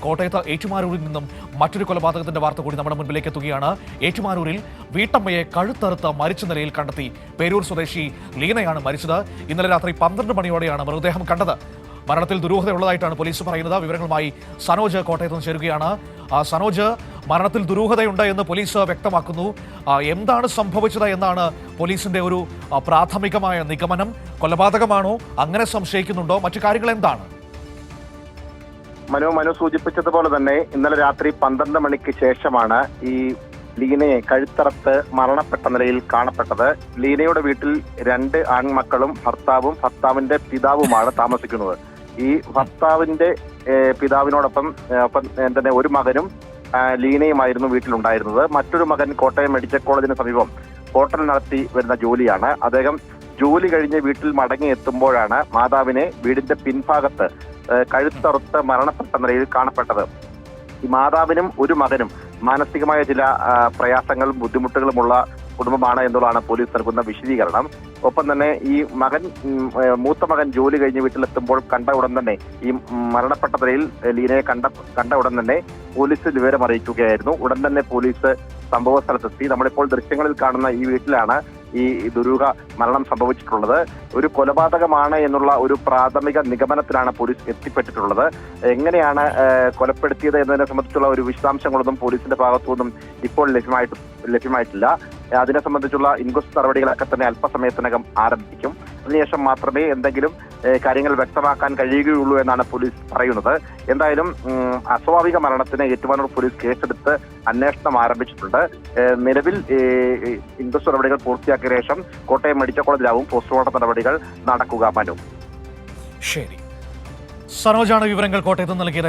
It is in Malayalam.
കോട്ടയത്ത് ഏറ്റുമാനൂരിൽ നിന്നും മറ്റൊരു കൊലപാതകത്തിന്റെ വാർത്ത കൂടി നമ്മുടെ മുൻപിലേക്ക് എത്തുകയാണ്. ഏറ്റുമാനൂരിൽ വീട്ടമ്മയെ കഴുത്തറുത്ത് മരിച്ച നിലയിൽ കണ്ടെത്തി. പേരൂർ സ്വദേശി ലീനയാണ് മരിച്ചത്. ഇന്നലെ രാത്രി 12 മണിയോടെയാണ് മൃതദേഹം കണ്ടത്. മരണത്തിൽ ദുരൂഹതയുള്ളതായിട്ടാണ് പോലീസ് പറയുന്നത്. വിവരങ്ങളുമായി സനോജ് കോട്ടയത്ത് നിന്ന് ചേരുകയാണ്. സനോജ്, മരണത്തിൽ ദുരൂഹതയുണ്ട് എന്ന് പോലീസ് വ്യക്തമാക്കുന്നു. എന്താണ് സംഭവിച്ചത് എന്നാണ് പോലീസിന്റെ ഒരു പ്രാഥമികമായ നിഗമനം? കൊലപാതകമാണോ? അങ്ങനെ സംശയിക്കുന്നുണ്ടോ? മറ്റു കാര്യങ്ങൾ എന്താണ്? മനു സൂചിപ്പിച്ചതുപോലെ തന്നെ ഇന്നലെ രാത്രി 12 മണിക്ക് ശേഷമാണ് ഈ ലീനയെ കഴുത്തറത്ത് മരണപ്പെട്ട നിലയിൽ കാണപ്പെട്ടത്. ലീനയുടെ വീട്ടിൽ 2 ആൺമക്കളും ഭർത്താവിന്റെ പിതാവുമാണ് താമസിക്കുന്നത്. ഈ ഭർത്താവിന്റെ പിതാവിനോടൊപ്പം തന്നെ ഒരു മകനും ലീനയുമായിരുന്നു വീട്ടിലുണ്ടായിരുന്നത്. മറ്റൊരു മകൻ കോട്ടയം മെഡിക്കൽ കോളേജിന് സമീപം ഹോട്ടൽ നടത്തി വരുന്ന ജോലിയാണ്. അദ്ദേഹം ജോലി കഴിഞ്ഞ് വീട്ടിൽ മടങ്ങി എത്തുമ്പോഴാണ് മാതാവിനെ വീടിന്റെ പിൻഭാഗത്ത് കഴുത്തറുത്ത് മരണപ്പെട്ട നിലയിൽ കാണപ്പെട്ടത്. ഈ മാതാവിനും ഒരു മകനും മാനസികമായ ചില പ്രയാസങ്ങളും ബുദ്ധിമുട്ടുകളുമുള്ള കുടുംബമാണ് എന്നുള്ളതാണ് പോലീസ് നൽകുന്ന വിശദീകരണം. ഒപ്പം തന്നെ ഈ മൂത്ത മകൻ ജോലി കഴിഞ്ഞ് വീട്ടിലെത്തുമ്പോൾ കണ്ട ഉടൻ തന്നെ ഈ മരണപ്പെട്ട നിലയിൽ ലീനയെ കണ്ട ഉടൻ തന്നെ പോലീസ് വിവരം അറിയിക്കുകയായിരുന്നു. ഉടൻ തന്നെ പോലീസ് സംഭവ സ്ഥലത്തെത്തി. നമ്മളിപ്പോൾ ദൃശ്യങ്ങളിൽ കാണുന്ന ഈ വീട്ടിലാണ് ഈ ദുരൂഹ മരണം സംഭവിച്ചിട്ടുള്ളത്. ഒരു കൊലപാതകമാണ് എന്നുള്ള ഒരു പ്രാഥമിക നിഗമനത്തിലാണ് പോലീസ് എത്തിപ്പെട്ടിട്ടുള്ളത്. എങ്ങനെയാണ് കൊലപ്പെടുത്തിയത് എന്നതിനെ സംബന്ധിച്ചുള്ള ഒരു വിശദാംശങ്ങളൊന്നും പോലീസിന്റെ ഭാഗത്തുനിന്നും ഇപ്പോൾ ലഭ്യമായിട്ടില്ല. അതിനെ സംബന്ധിച്ചുള്ള ഇൻക്വസ്റ്റ് നടപടികളൊക്കെ തന്നെ അല്പസമയത്തിനകം ആരംഭിക്കും. അതിനുശേഷം മാത്രമേ എന്തെങ്കിലും കാര്യങ്ങൾ വ്യക്തമാക്കാൻ കഴിയുകയുള്ളൂ എന്നാണ് പോലീസ് പറയുന്നത്. എന്തായാലും അസ്വാഭാവിക മരണത്തിന് ഏറ്റുമാനൂർ പോലീസ് കേസെടുത്ത് അന്വേഷണം ആരംഭിച്ചിട്ടുണ്ട്. നിലവിൽ ഇൻക്വസ്റ്റ് നടപടികൾ പൂർത്തിയാക്കിയ ശേഷം കോട്ടയം മെഡിക്കൽ കോളേജിലാവും പോസ്റ്റ്മോർട്ടം നടപടികൾ നടക്കുക. മനു, ശരി. സനോജാണ് വിവരങ്ങൾ കോട്ടയത്ത് നൽകിയത്.